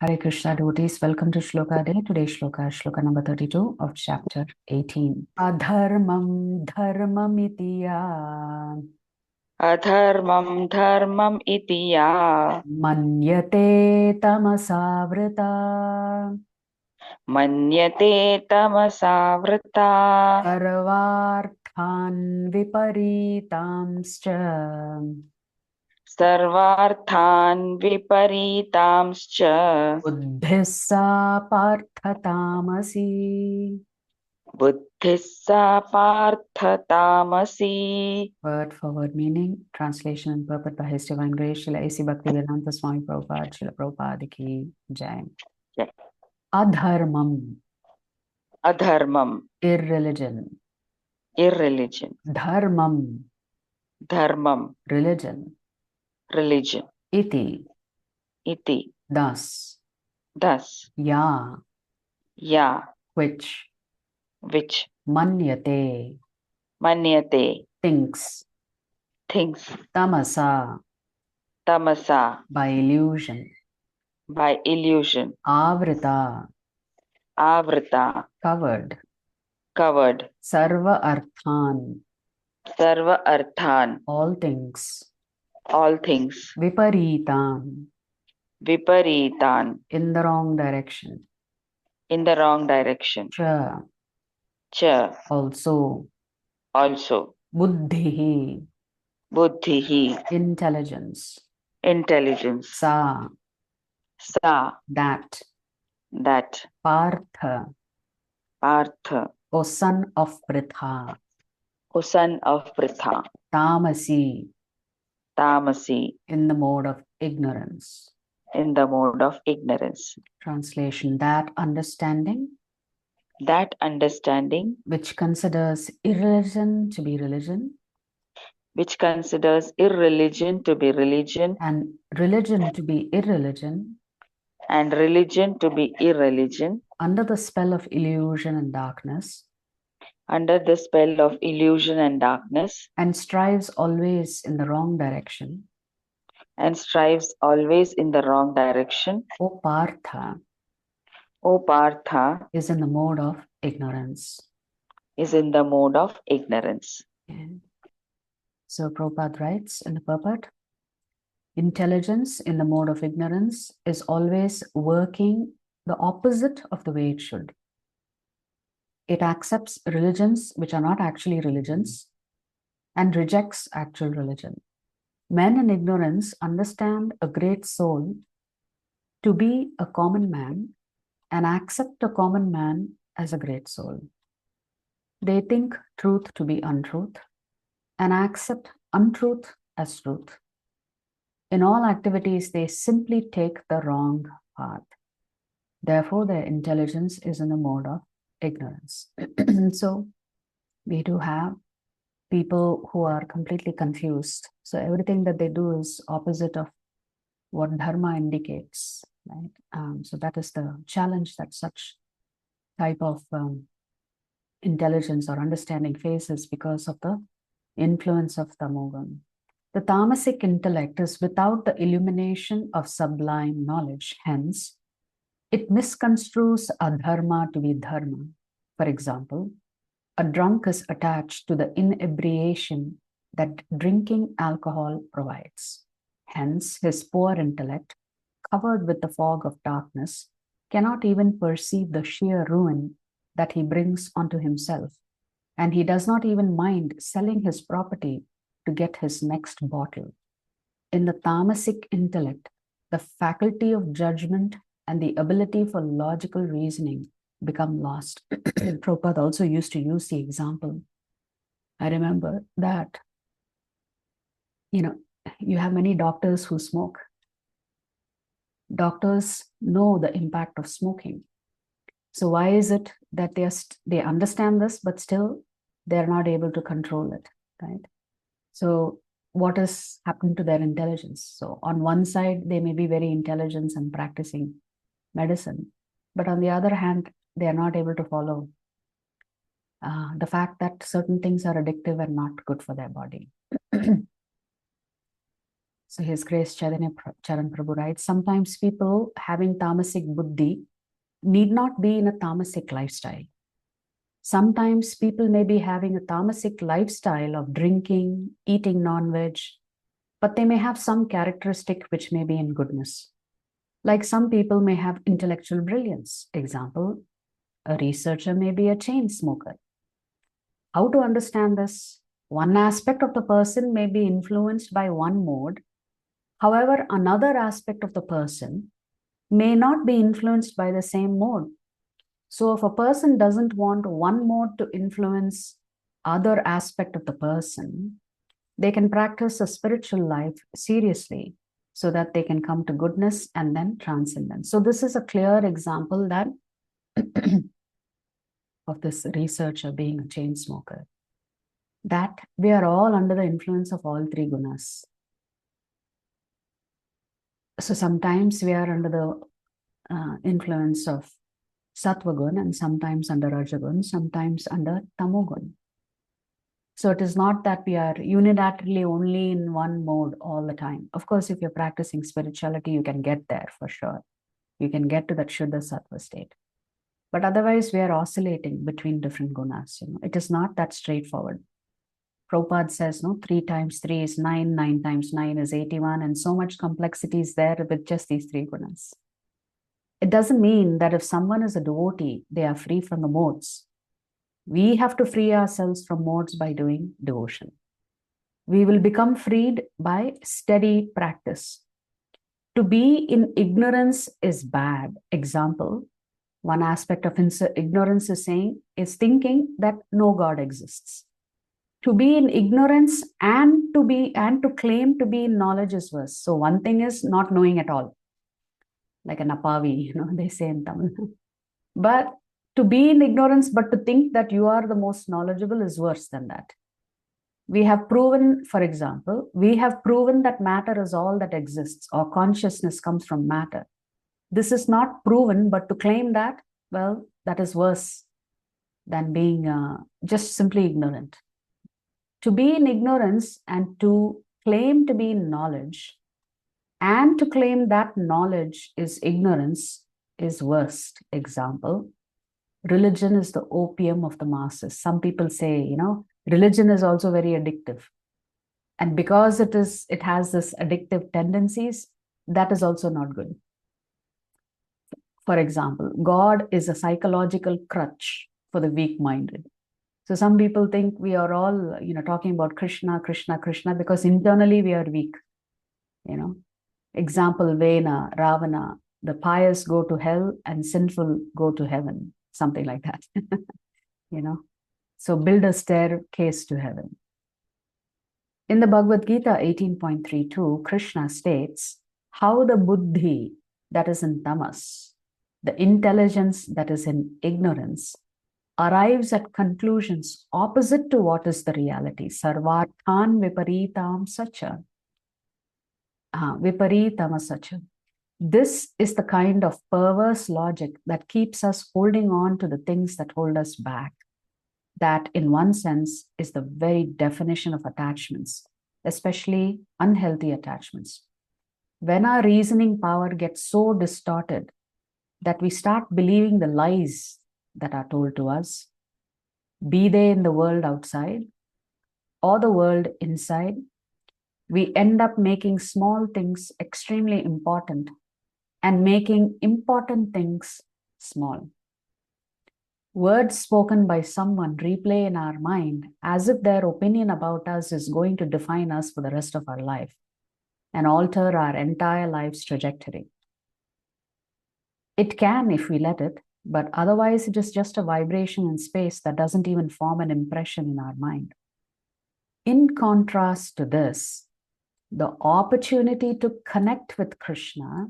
Hare Krishna devotees, welcome to Shloka Day. Today's Shloka, Shloka number 32 of chapter 18. Adharmam dharmamiti ya Adharmam dharmam iti ya manyate tamasavrita manyate tamasavrita sarvarthan viparitamscha sarvarthan viparitamscha buddhissa parthatamasi. buddhissa parthatamasi. Word for word meaning, translation and purport by His Divine Grace, Srila A.C. Bhaktivedanta Swami Prabhupada, Srila Prabhupada ki Jai. Yeah. Adharmam, Adharmam, irreligion. irreligion. Dharmam, Dharmam, religion. religion. Iti, Iti, thus. thus. Ya, Ya, which. which. Manyate, Manyate, thinks. thinks. Tamasa, Tamasa, by illusion. by illusion. Avrita, Avrita, covered. covered. Sarva arthan, Sarva arthan, all things. all things. Viparitam, Viparitan, in the wrong direction. in the wrong direction. Cha, Cha, also. also. Buddhihi, Buddhihi, intelligence. intelligence. Sa, Sa, that. that. Partha, Partha, O son of Pritha. O son of Pritha. Tamasi, Tamasi, in the mode of ignorance. in the mode of ignorance. Translation, that understanding That understanding which considers irreligion to be religion which considers irreligion to be religion and religion to be irreligion and religion to be irreligion under the spell of illusion and darkness, under the spell of illusion and darkness, and strives always in the wrong direction. and strives always in the wrong direction, O Partha, O Partha, is in the mode of ignorance. is in the mode of ignorance. And so Prabhupada writes in the purport, intelligence in the mode of ignorance is always working the opposite of the way it should. It accepts religions which are not actually religions and rejects actual religion. Men in ignorance understand a great soul to be a common man and accept a common man as a great soul. They think truth to be untruth and accept untruth as truth. In all activities, they simply take the wrong path. Therefore, their intelligence is in the mode of ignorance. So, we do have people who are completely confused. So, everything that they do is opposite of what dharma indicates, right? So, that is the challenge that such type of intelligence or understanding faces because of the influence of tamogam. The tamasic intellect is without the illumination of sublime knowledge. Hence, it misconstrues adharma to be dharma. For example, a drunk is attached to the inebriation that drinking alcohol provides. Hence, his poor intellect, covered with the fog of darkness, cannot even perceive the sheer ruin that he brings onto himself, and he does not even mind selling his property to get his next bottle. In the tamasic intellect, the faculty of judgment and the ability for logical reasoning become lost. Prabhupada also used to use the example. I remember that, you have many doctors who smoke. Doctors know the impact of smoking. So why is it that they understand this, but still they're not able to control it, right? So what has happened to their intelligence? So on one side, they may be very intelligent and practicing medicine, but on the other hand, they are not able to follow the fact that certain things are addictive and not good for their body. So His Grace Charan Prabhu writes, sometimes people having tamasic buddhi need not be in a tamasic lifestyle. Sometimes people may be having a tamasic lifestyle of drinking, eating non-veg, but they may have some characteristic which may be in goodness. Like some people may have intellectual brilliance. Example, a researcher may be a chain smoker. How to understand this? One aspect of the person may be influenced by one mode. However, another aspect of the person may not be influenced by the same mode. So if a person doesn't want one mode to influence other aspect of the person, they can practice a spiritual life seriously so that they can come to goodness and then transcendence. So this is a clear example that of this researcher being a chain smoker, that we are all under the influence of all three gunas. So sometimes we are under the influence of Sattva gun, and sometimes under Rajagun, sometimes under Tamogun. So it is not that we are unilaterally only in one mode all the time. Of course, if you're practicing spirituality, you can get there for sure. You can get to that Shuddha Sattva state. But otherwise, we are oscillating between different gunas. It is not that straightforward. Prabhupada says, 3 times 3 is 9, 9 times 9 is 81, and so much complexity is there with just these 3 gunas. It doesn't mean that if someone is a devotee, they are free from the modes. We have to free ourselves from modes by doing devotion. We will become freed by steady practice. To be in ignorance is bad. Example, one aspect of ignorance is thinking that no God exists. To be in ignorance and to claim to be in knowledge is worse. So one thing is not knowing at all, like an apavi, they say in Tamil. But to be in ignorance, but to think that you are the most knowledgeable is worse than that. We have proven, for example, that matter is all that exists, or consciousness comes from matter. This is not proven, but to claim that, well, that is worse than being just simply ignorant. To be in ignorance and to claim to be in knowledge and to claim that knowledge is ignorance is worst. Example, religion is the opium of the masses. Some people say, religion is also very addictive. And because it has this addictive tendencies, that is also not good. For example, God is a psychological crutch for the weak-minded. So some people think we are all, talking about Krishna, Krishna, Krishna, because internally we are weak. Example, Vena, Ravana, the pious go to hell and sinful go to heaven, something like that. So build a staircase to heaven. In the Bhagavad Gita 18.32, Krishna states how the buddhi that is in tamas, the intelligence that is in ignorance, arrives at conclusions opposite to what is the reality. Sarvarthan viparitam sacha. Viparitama sacha. This is the kind of perverse logic that keeps us holding on to the things that hold us back. That, in one sense, is the very definition of attachments, especially unhealthy attachments. When our reasoning power gets so distorted that we start believing the lies that are told to us, be they in the world outside or the world inside, we end up making small things extremely important and making important things small. Words spoken by someone replay in our mind as if their opinion about us is going to define us for the rest of our life and alter our entire life's trajectory. It can if we let it, but otherwise it is just a vibration in space that doesn't even form an impression in our mind. In contrast to this, the opportunity to connect with Krishna,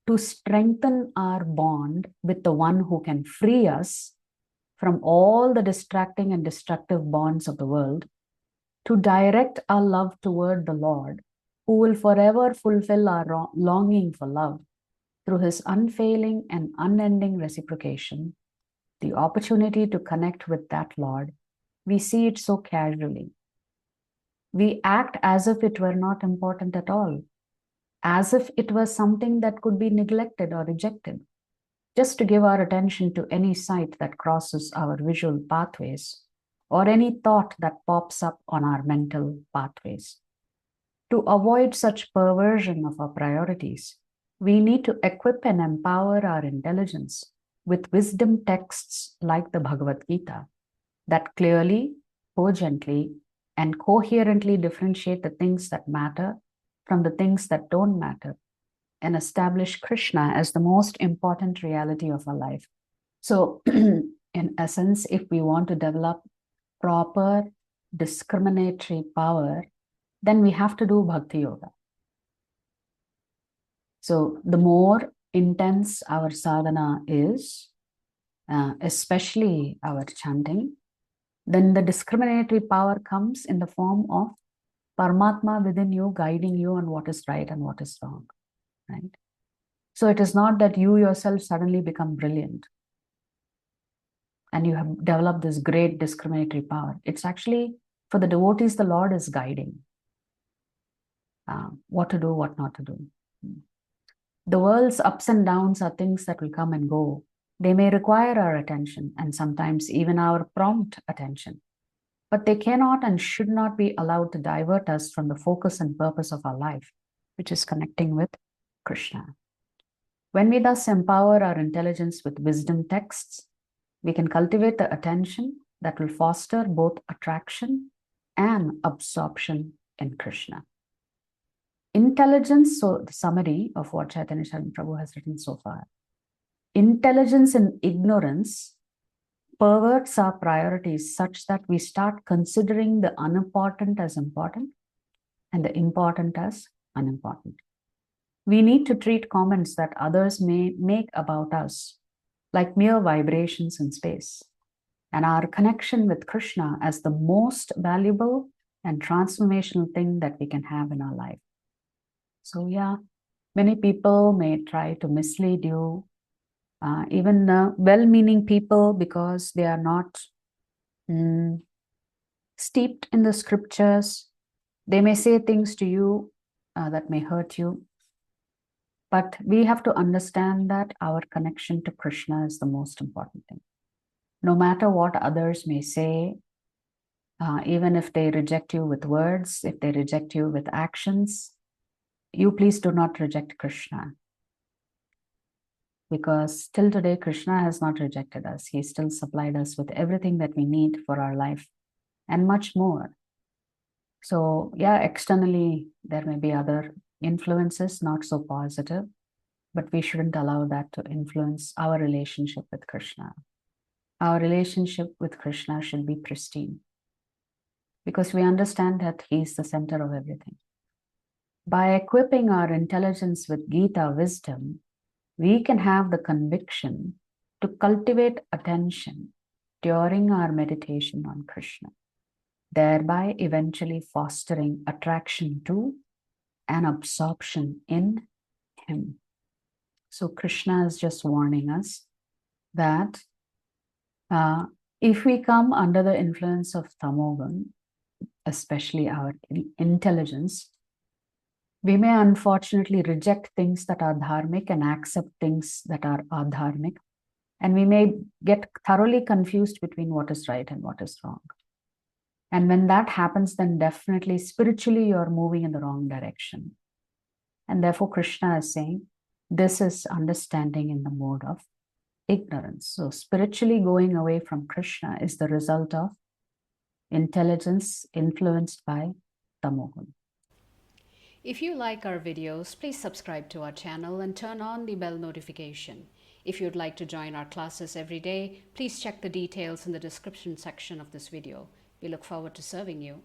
to strengthen our bond with the one who can free us from all the distracting and destructive bonds of the world, to direct our love toward the Lord, who will forever fulfill our longing for love through his unfailing and unending reciprocation, the opportunity to connect with that Lord, we see it so casually. we act as if it were not important at all, as if it was something that could be neglected or rejected, just to give our attention to any sight that crosses our visual pathways or any thought that pops up on our mental pathways. To avoid such perversion of our priorities, we need to equip and empower our intelligence with wisdom texts like the Bhagavad Gita that clearly, cogently, and coherently differentiate the things that matter from the things that don't matter and establish Krishna as the most important reality of our life. So, in essence, if we want to develop proper discriminatory power, then we have to do Bhakti Yoga. So, the more intense our sadhana is, especially our chanting, then the discriminatory power comes in the form of Paramatma within you, guiding you on what is right and what is wrong, right? So it is not that you yourself suddenly become brilliant and you have developed this great discriminatory power. It's actually, for the devotees, the Lord is guiding what to do, what not to do. The world's ups and downs are things that will come and go. They may require our attention and sometimes even our prompt attention, but they cannot and should not be allowed to divert us from the focus and purpose of our life, which is connecting with Krishna. When we thus empower our intelligence with wisdom texts, we can cultivate the attention that will foster both attraction and absorption in Krishna. Intelligence, so the summary of what Chaitanya Charan Prabhu has written so far. Intelligence in ignorance perverts our priorities such that we start considering the unimportant as important and the important as unimportant. We need to treat comments that others may make about us like mere vibrations in space, and our connection with Krishna as the most valuable and transformational thing that we can have in our life. So yeah, many people may try to mislead you, even well-meaning people, because they are not steeped in the scriptures. They may say things to you that may hurt you. But we have to understand that our connection to Krishna is the most important thing. No matter what others may say, even if they reject you with words, if they reject you with actions, you please do not reject Krishna. Because till today, Krishna has not rejected us. He still supplied us with everything that we need for our life and much more. So yeah, externally, there may be other influences, not so positive, but we shouldn't allow that to influence our relationship with Krishna. Our relationship with Krishna should be pristine because we understand that He is the center of everything. By equipping our intelligence with Gita wisdom, we can have the conviction to cultivate attention during our meditation on Krishna, thereby eventually fostering attraction to and absorption in Him. So Krishna is just warning us that if we come under the influence of Tamogun, especially our intelligence, we may unfortunately reject things that are dharmic and accept things that are adharmic. And we may get thoroughly confused between what is right and what is wrong. And when that happens, then definitely spiritually you're moving in the wrong direction. And therefore Krishna is saying, this is understanding in the mode of ignorance. So spiritually going away from Krishna is the result of intelligence influenced by Tamogun. If you like our videos, please subscribe to our channel and turn on the bell notification. If you'd like to join our classes every day, please check the details in the description section of this video. We look forward to serving you.